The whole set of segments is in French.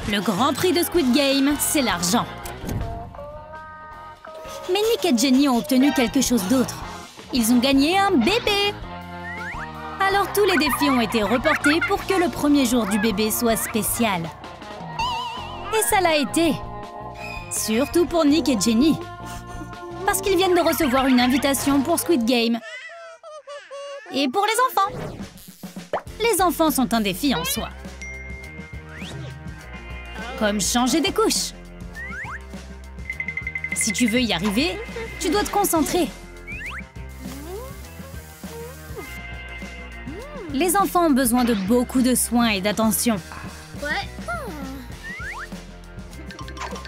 Le grand prix de Squid Game, c'est l'argent. Mais Nick et Jenny ont obtenu quelque chose d'autre. Ils ont gagné un bébé. Alors tous les défis ont été reportés pour que le premier jour du bébé soit spécial. Et ça l'a été. Surtout pour Nick et Jenny. Parce qu'ils viennent de recevoir une invitation pour Squid Game. Et pour les enfants. Les enfants sont un défi en soi. Comme changer des couches. Si tu veux y arriver, tu dois te concentrer. Les enfants ont besoin de beaucoup de soins et d'attention.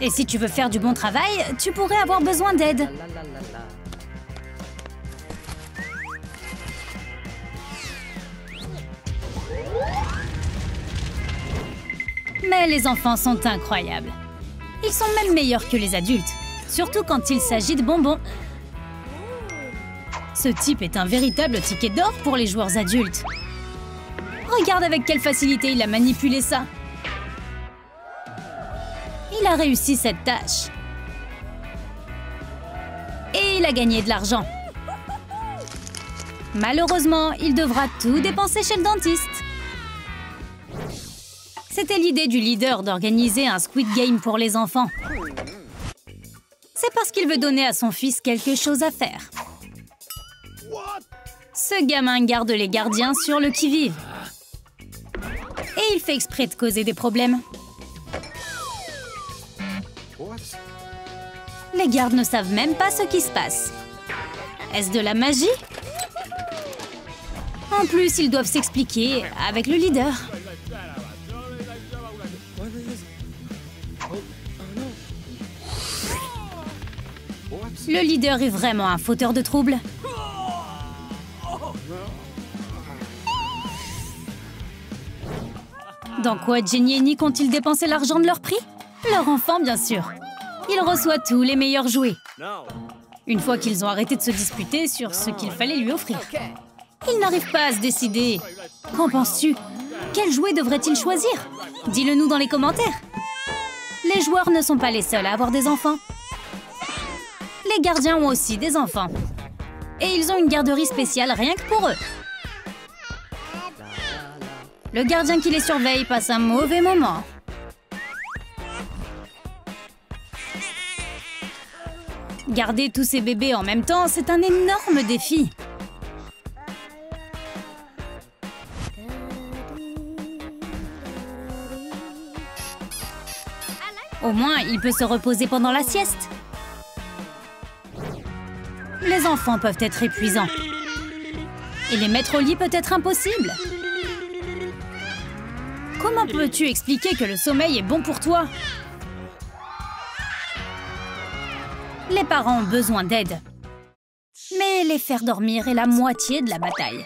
Et si tu veux faire du bon travail, tu pourrais avoir besoin d'aide. Mais les enfants sont incroyables. Ils sont même meilleurs que les adultes, surtout quand il s'agit de bonbons. Ce type est un véritable ticket d'or pour les joueurs adultes. Regarde avec quelle facilité il a manipulé ça. Il a réussi cette tâche. Et il a gagné de l'argent. Malheureusement, il devra tout dépenser chez le dentiste. C'était l'idée du leader d'organiser un Squid Game pour les enfants. C'est parce qu'il veut donner à son fils quelque chose à faire. Ce gamin garde les gardiens sur le qui-vive. Et il fait exprès de causer des problèmes. Les gardes ne savent même pas ce qui se passe. Est-ce de la magie? En plus, ils doivent s'expliquer avec le leader. Le leader est vraiment un fauteur de troubles. Dans quoi Jenny et Nick ont-ils dépensé l'argent de leur prix? Leur enfant, bien sûr. Il reçoit tous les meilleurs jouets. Une fois qu'ils ont arrêté de se disputer sur ce qu'il fallait lui offrir. Ils n'arrivent pas à se décider. Qu'en penses-tu? Quel jouet devrait-il choisir? Dis-le nous dans les commentaires. Les joueurs ne sont pas les seuls à avoir des enfants. Les gardiens ont aussi des enfants. Et ils ont une garderie spéciale rien que pour eux. Le gardien qui les surveille passe un mauvais moment. Garder tous ces bébés en même temps, c'est un énorme défi. Au moins, il peut se reposer pendant la sieste. Les enfants peuvent être épuisants. Et les mettre au lit peut être impossible. Comment peux-tu expliquer que le sommeil est bon pour toi? Les parents ont besoin d'aide. Mais les faire dormir est la moitié de la bataille.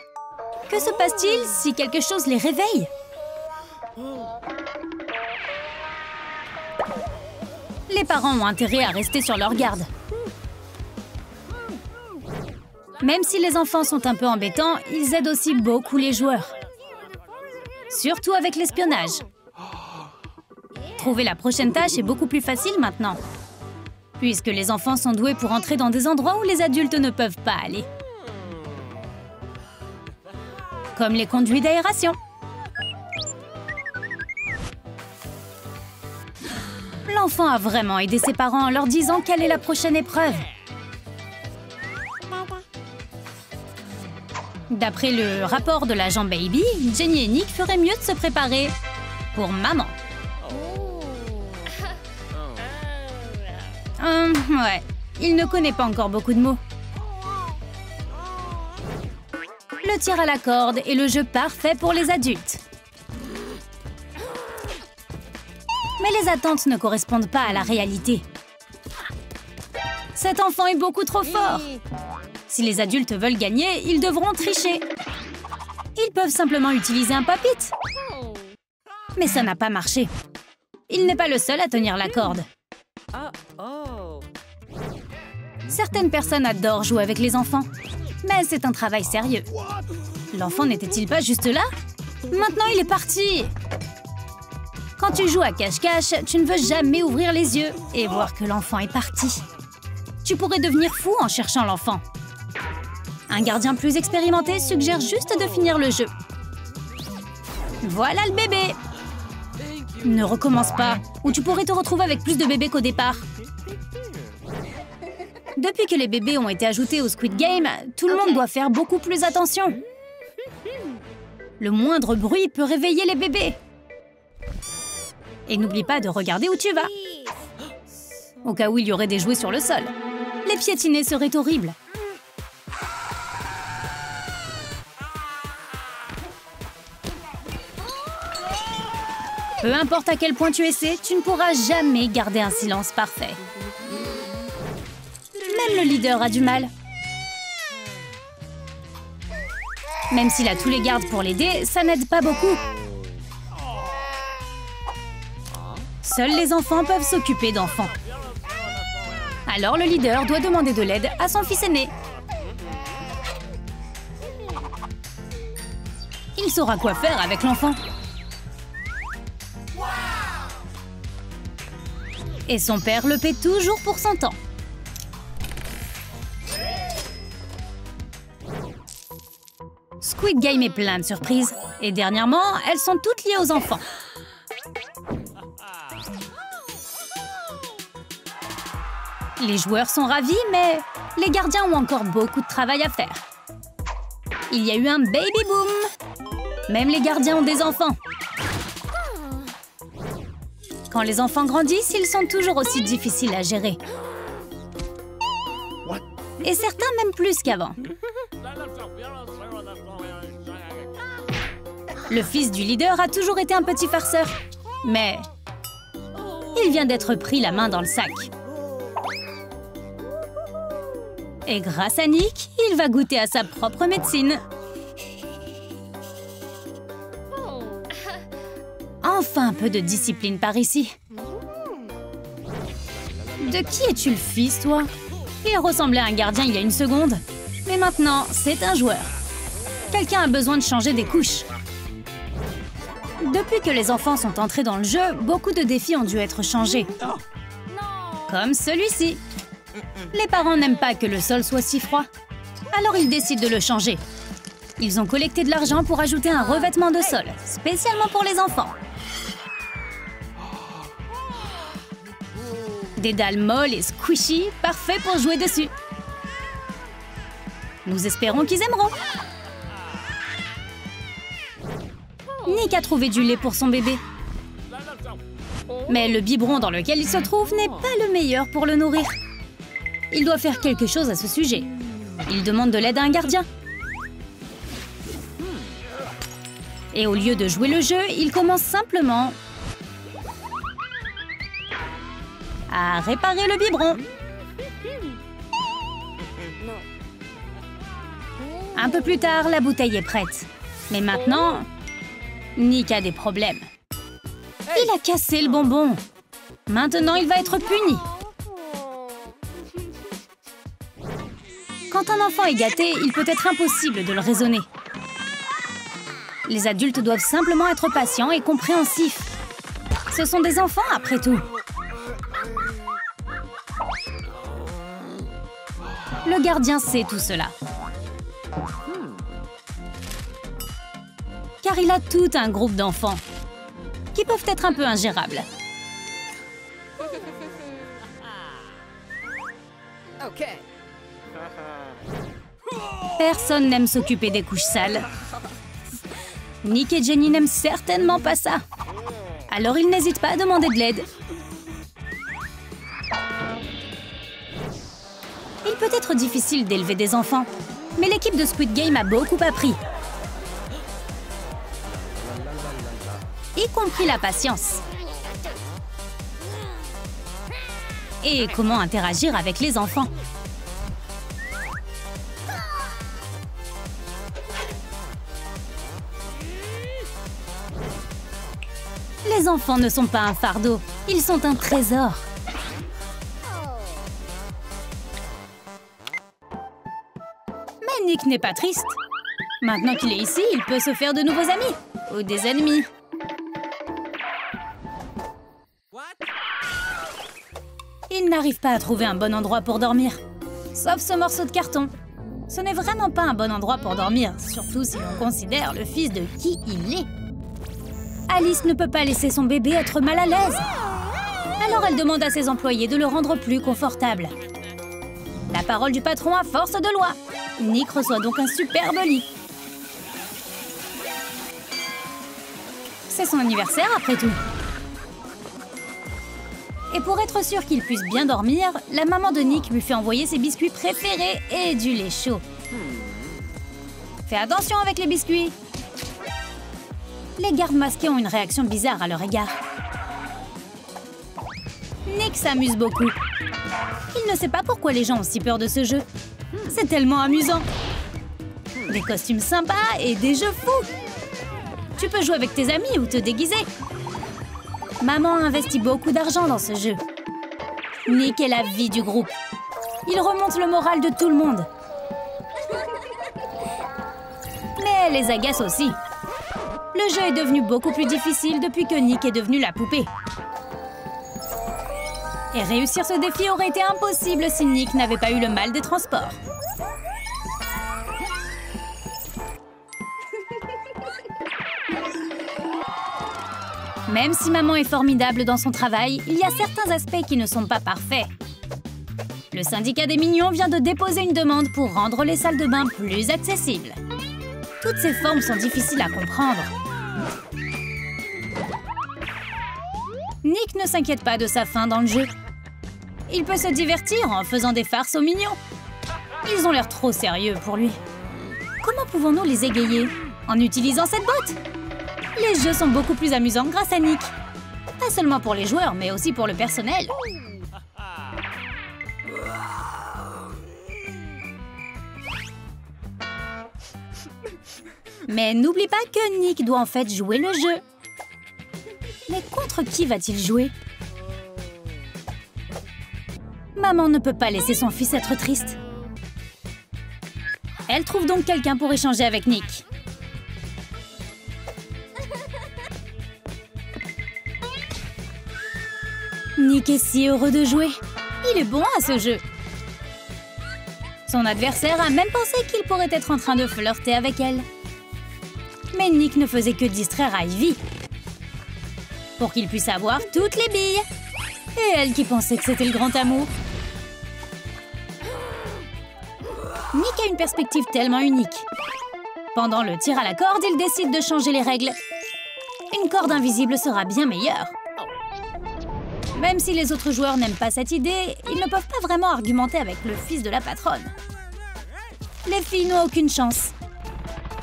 Que se passe-t-il si quelque chose les réveille? Les parents ont intérêt à rester sur leur garde. Même si les enfants sont un peu embêtants, ils aident aussi beaucoup les joueurs. Surtout avec l'espionnage. Trouver la prochaine tâche est beaucoup plus facile maintenant. Puisque les enfants sont doués pour entrer dans des endroits où les adultes ne peuvent pas aller. Comme les conduits d'aération. L'enfant a vraiment aidé ses parents en leur disant quelle est la prochaine épreuve. D'après le rapport de l'agent Baby, Jenny et Nick feraient mieux de se préparer pour maman. Ouais, il ne connaît pas encore beaucoup de mots. Le tir à la corde est le jeu parfait pour les adultes. Mais les attentes ne correspondent pas à la réalité. Cet enfant est beaucoup trop fort. Si les adultes veulent gagner, ils devront tricher. Ils peuvent simplement utiliser un pop-it. Mais ça n'a pas marché. Il n'est pas le seul à tenir la corde. Certaines personnes adorent jouer avec les enfants. Mais c'est un travail sérieux. L'enfant n'était-il pas juste là? Maintenant, il est parti. Quand tu joues à cache-cache, tu ne veux jamais ouvrir les yeux et voir que l'enfant est parti. Tu pourrais devenir fou en cherchant l'enfant. Un gardien plus expérimenté suggère juste de finir le jeu. Voilà le bébé! Ne recommence pas, ou tu pourrais te retrouver avec plus de bébés qu'au départ. Depuis que les bébés ont été ajoutés au Squid Game, tout le monde doit faire beaucoup plus attention. Le moindre bruit peut réveiller les bébés. Et n'oublie pas de regarder où tu vas. Au cas où il y aurait des jouets sur le sol. Les piétiner serait horrible. Peu importe à quel point tu essaies, tu ne pourras jamais garder un silence parfait. Même le leader a du mal. Même s'il a tous les gardes pour l'aider, ça n'aide pas beaucoup. Seuls les enfants peuvent s'occuper d'enfants. Alors le leader doit demander de l'aide à son fils aîné. Il saura quoi faire avec l'enfant. Et son père le paie toujours pour son temps. Squid Game est plein de surprises. Et dernièrement, elles sont toutes liées aux enfants. Les joueurs sont ravis, mais les gardiens ont encore beaucoup de travail à faire. Il y a eu un baby boom. Même les gardiens ont des enfants. Quand les enfants grandissent, ils sont toujours aussi difficiles à gérer. Et certains même plus qu'avant. Le fils du leader a toujours été un petit farceur. Mais il vient d'être pris la main dans le sac. Et grâce à Nick, il va goûter à sa propre médecine. Enfin un peu de discipline par ici. De qui es-tu le fils, toi? Il ressemblait à un gardien il y a une seconde. Mais maintenant, c'est un joueur. Quelqu'un a besoin de changer des couches. Depuis que les enfants sont entrés dans le jeu, beaucoup de défis ont dû être changés. Comme celui-ci. Les parents n'aiment pas que le sol soit si froid. Alors ils décident de le changer. Ils ont collecté de l'argent pour ajouter un revêtement de sol, spécialement pour les enfants. Des dalles molles et squishy, parfait pour jouer dessus. Nous espérons qu'ils aimeront. Nick a trouvé du lait pour son bébé. Mais le biberon dans lequel il se trouve n'est pas le meilleur pour le nourrir. Il doit faire quelque chose à ce sujet. Il demande de l'aide à un gardien. Et au lieu de jouer le jeu, il commence simplement à réparer le biberon. Un peu plus tard, la bouteille est prête. Mais maintenant, Nick a des problèmes. Il a cassé le bonbon. Maintenant, il va être puni. Quand un enfant est gâté, il peut être impossible de le raisonner. Les adultes doivent simplement être patients et compréhensifs. Ce sont des enfants, après tout. Le gardien sait tout cela. Car il a tout un groupe d'enfants qui peuvent être un peu ingérables. Personne n'aime s'occuper des couches sales. Nick et Jenny n'aiment certainement pas ça. Alors ils n'hésitent pas à demander de l'aide. Il peut être difficile d'élever des enfants, mais l'équipe de Squid Game a beaucoup appris. Y compris la patience. Et comment interagir avec les enfants. Les enfants ne sont pas un fardeau, ils sont un trésor. Mais Nick n'est pas triste. Maintenant qu'il est ici, il peut se faire de nouveaux amis. Ou des ennemis. Il n'arrive pas à trouver un bon endroit pour dormir. Sauf ce morceau de carton. Ce n'est vraiment pas un bon endroit pour dormir, surtout si l'on considère le fils de qui il est. Alice ne peut pas laisser son bébé être mal à l'aise. Alors elle demande à ses employés de le rendre plus confortable. La parole du patron à force de loi. Nick reçoit donc un superbe lit. C'est son anniversaire après tout. Et pour être sûr qu'il puisse bien dormir, la maman de Nick lui fait envoyer ses biscuits préférés et du lait chaud. Fais attention avec les biscuits. Les gardes masqués ont une réaction bizarre à leur égard. Nick s'amuse beaucoup. Il ne sait pas pourquoi les gens ont si peur de ce jeu. C'est tellement amusant. Des costumes sympas et des jeux fous. Tu peux jouer avec tes amis ou te déguiser. Maman a investi beaucoup d'argent dans ce jeu. Nick est la vie du groupe. Il remonte le moral de tout le monde. Mais elle les agace aussi. Le jeu est devenu beaucoup plus difficile depuis que Nick est devenu la poupée. Et réussir ce défi aurait été impossible si Nick n'avait pas eu le mal des transports. Même si maman est formidable dans son travail, il y a certains aspects qui ne sont pas parfaits. Le syndicat des mignons vient de déposer une demande pour rendre les salles de bain plus accessibles. Toutes ces formes sont difficiles à comprendre. Nick ne s'inquiète pas de sa faim dans le jeu. Il peut se divertir en faisant des farces aux mignons. Ils ont l'air trop sérieux pour lui. Comment pouvons-nous les égayer? En utilisant cette botte? Les jeux sont beaucoup plus amusants grâce à Nick. Pas seulement pour les joueurs, mais aussi pour le personnel. Mais n'oublie pas que Nick doit en fait jouer le jeu. Mais contre qui va-t-il jouer? Maman ne peut pas laisser son fils être triste. Elle trouve donc quelqu'un pour échanger avec Nick. Nick est si heureux de jouer. Il est bon à ce jeu. Son adversaire a même pensé qu'il pourrait être en train de flirter avec elle. Mais Nick ne faisait que distraire Ivy. Pour qu'il puisse avoir toutes les billes. Et elle qui pensait que c'était le grand amour. Nick a une perspective tellement unique. Pendant le tir à la corde, il décide de changer les règles. Une corde invisible sera bien meilleure. Même si les autres joueurs n'aiment pas cette idée, ils ne peuvent pas vraiment argumenter avec le fils de la patronne. Les filles n'ont aucune chance.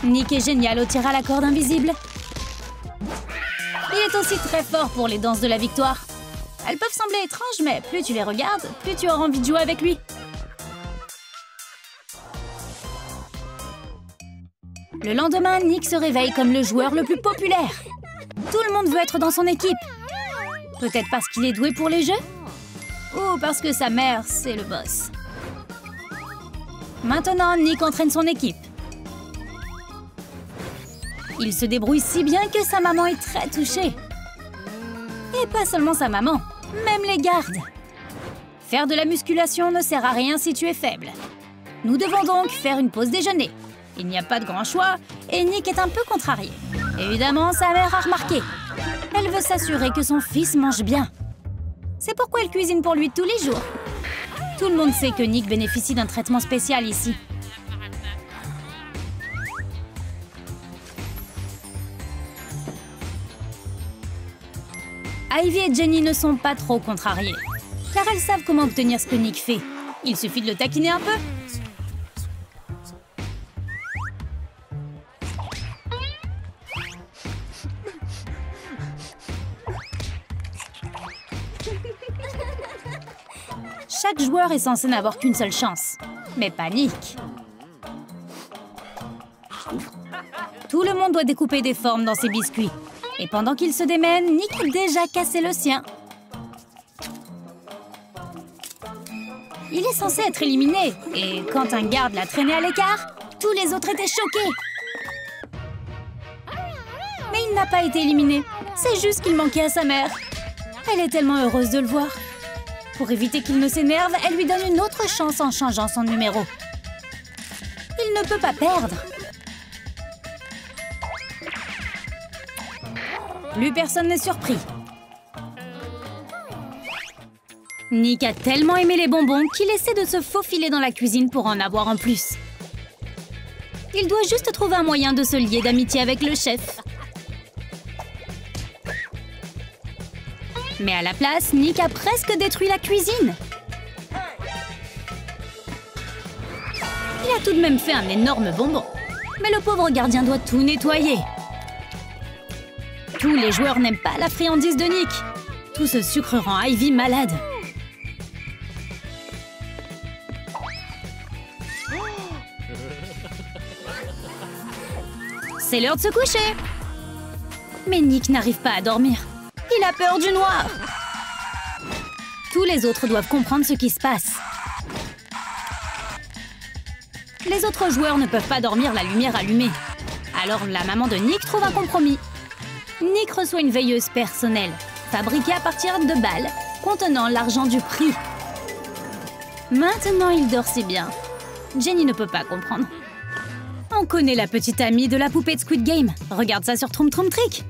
Nick est génial au tir à la corde invisible. Il est aussi très fort pour les danses de la victoire. Elles peuvent sembler étranges, mais plus tu les regardes, plus tu auras envie de jouer avec lui. Le lendemain, Nick se réveille comme le joueur le plus populaire. Tout le monde veut être dans son équipe. Peut-être parce qu'il est doué pour les jeux? Ou parce que sa mère, c'est le boss. Maintenant, Nick entraîne son équipe. Il se débrouille si bien que sa maman est très touchée. Et pas seulement sa maman, même les gardes. Faire de la musculation ne sert à rien si tu es faible. Nous devons donc faire une pause déjeuner. Il n'y a pas de grand choix et Nick est un peu contrarié. Évidemment, sa mère a remarqué. Elle veut s'assurer que son fils mange bien. C'est pourquoi elle cuisine pour lui tous les jours. Tout le monde sait que Nick bénéficie d'un traitement spécial ici. Ivy et Jenny ne sont pas trop contrariées, car elles savent comment obtenir ce que Nick fait. Il suffit de le taquiner un peu. Chaque joueur est censé n'avoir qu'une seule chance, mais pas Nick. Tout le monde doit découper des formes dans ses biscuits. Et pendant qu'il se démène, Nick a déjà cassé le sien. Il est censé être éliminé. Et quand un garde l'a traîné à l'écart, tous les autres étaient choqués. Mais il n'a pas été éliminé. C'est juste qu'il manquait à sa mère. Elle est tellement heureuse de le voir. Pour éviter qu'il ne s'énerve, elle lui donne une autre chance en changeant son numéro. Il ne peut pas perdre. Plus personne n'est surpris. Nick a tellement aimé les bonbons qu'il essaie de se faufiler dans la cuisine pour en avoir en plus. Il doit juste trouver un moyen de se lier d'amitié avec le chef. Mais à la place, Nick a presque détruit la cuisine. Il a tout de même fait un énorme bonbon. Mais le pauvre gardien doit tout nettoyer. Tous les joueurs n'aiment pas la friandise de Nick. Tout ce sucre rend Ivy malade. C'est l'heure de se coucher. Mais Nick n'arrive pas à dormir. Il a peur du noir. Tous les autres doivent comprendre ce qui se passe. Les autres joueurs ne peuvent pas dormir la lumière allumée. Alors la maman de Nick trouve un compromis. Nick reçoit une veilleuse personnelle, fabriquée à partir de balles, contenant l'argent du prix. Maintenant, il dort si bien. Jenny ne peut pas comprendre. On connaît la petite amie de la poupée de Squid Game. Regarde ça sur Troom Troom Trick.